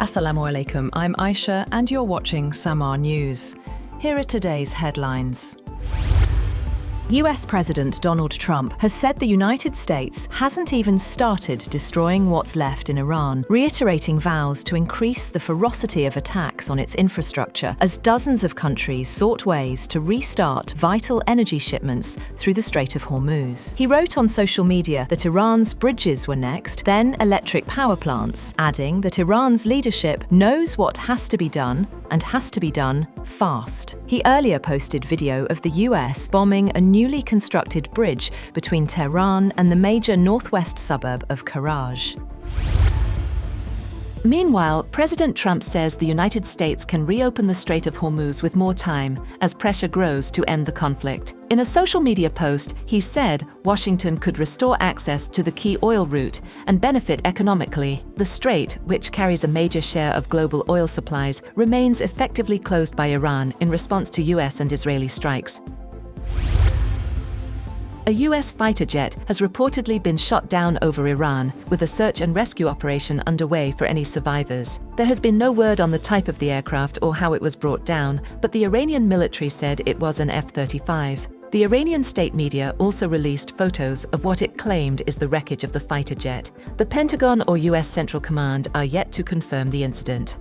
Assalamu alaikum, I'm Aisha and you're watching Samaa News. Here are today's headlines. US President Donald Trump has said the United States hasn't even started destroying what's left in Iran, reiterating vows to increase the ferocity of attacks on its infrastructure as dozens of countries sought ways to restart vital energy shipments through the Strait of Hormuz. He wrote on social media that Iran's bridges were next, then electric power plants, adding that Iran's leadership knows what has to be done and has to be done fast. He earlier posted video of the US bombing a newly constructed bridge between Tehran and the major northwest suburb of Karaj. Meanwhile, President Trump says the United States can reopen the Strait of Hormuz with more time as pressure grows to end the conflict. In a social media post, he said Washington could restore access to the key oil route and benefit economically. The strait, which carries a major share of global oil supplies, remains effectively closed by Iran in response to US and Israeli strikes. A US fighter jet has reportedly been shot down over Iran, with a search and rescue operation underway for any survivors. There has been no word on the type of the aircraft or how it was brought down, but the Iranian military said it was an F-35. The Iranian state media also released photos of what it claimed is the wreckage of the fighter jet. The Pentagon or US Central Command are yet to confirm the incident.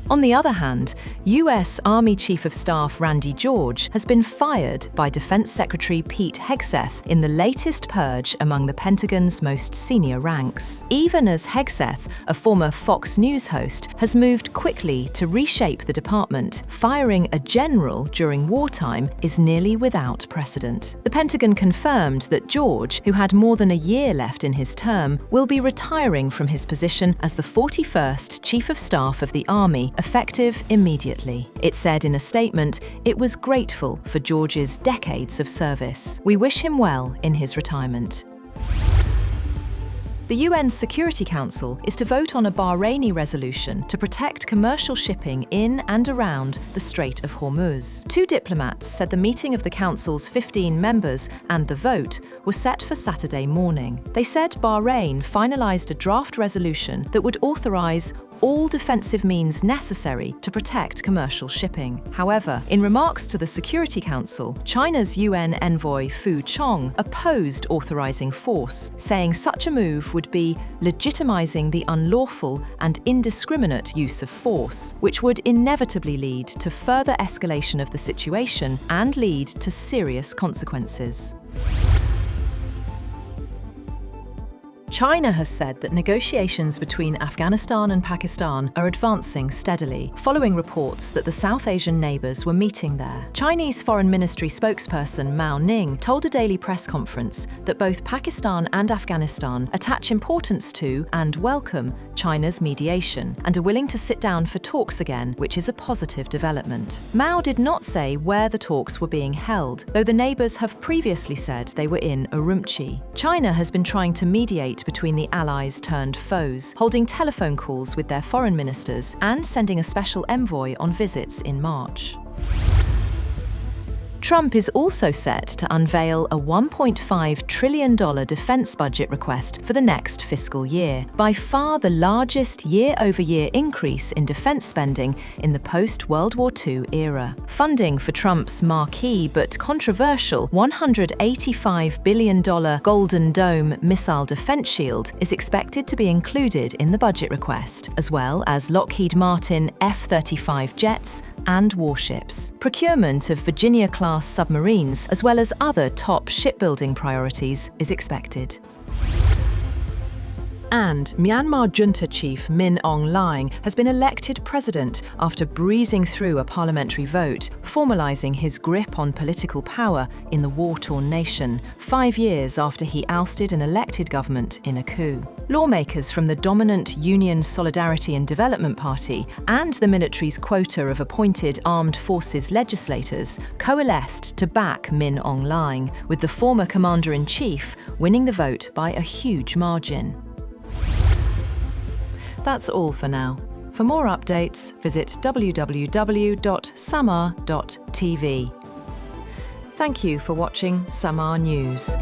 On the other hand, US Army Chief of Staff Randy George has been fired by Defense Secretary Pete Hegseth in the latest purge among the Pentagon's most senior ranks. Even as Hegseth, a former Fox News host, has moved quickly to reshape the department, firing a general during wartime is nearly without precedent. The Pentagon confirmed that George, who had more than a year left in his term, will be retiring from his position as the 41st Chief of Staff of the Army, effective immediately. It said in a statement, it was grateful for George's decades of service. We wish him well in his retirement. The UN Security Council is to vote on a Bahraini resolution to protect commercial shipping in and around the Strait of Hormuz. Two diplomats said the meeting of the Council's 15 members and the vote were set for Saturday morning. They said Bahrain finalized a draft resolution that would authorize all defensive means necessary to protect commercial shipping. However, in remarks to the Security Council, China's UN envoy Fu Chong opposed authorizing force, saying such a move would be legitimizing the unlawful and indiscriminate use of force, which would inevitably lead to further escalation of the situation and lead to serious consequences. China has said that negotiations between Afghanistan and Pakistan are advancing steadily, following reports that the South Asian neighbours were meeting there. Chinese Foreign Ministry spokesperson Mao Ning told a daily press conference that both Pakistan and Afghanistan attach importance to and welcome China's mediation and are willing to sit down for talks again, which is a positive development. Mao did not say where the talks were being held, though the neighbours have previously said they were in Urumqi. China has been trying to mediate between the allies turned foes, holding telephone calls with their foreign ministers and sending a special envoy on visits in March. Trump is also set to unveil a $1.5 trillion defense budget request for the next fiscal year, by far the largest year-over-year increase in defense spending in the post-World War II era. Funding for Trump's marquee but controversial $185 billion Golden Dome missile defense shield is expected to be included in the budget request, as well as Lockheed Martin F-35 jets and warships. Procurement of Virginia-class submarines, as well as other top shipbuilding priorities, is expected. And Myanmar junta chief Min Aung Hlaing has been elected president after breezing through a parliamentary vote, formalising his grip on political power in the war-torn nation, 5 years after he ousted an elected government in a coup. Lawmakers from the dominant Union Solidarity and Development Party and the military's quota of appointed armed forces legislators coalesced to back Min Aung Hlaing, with the former commander-in-chief winning the vote by a huge margin. That's all for now. For more updates, visit www.samaa.tv. Thank you for watching Samaa News.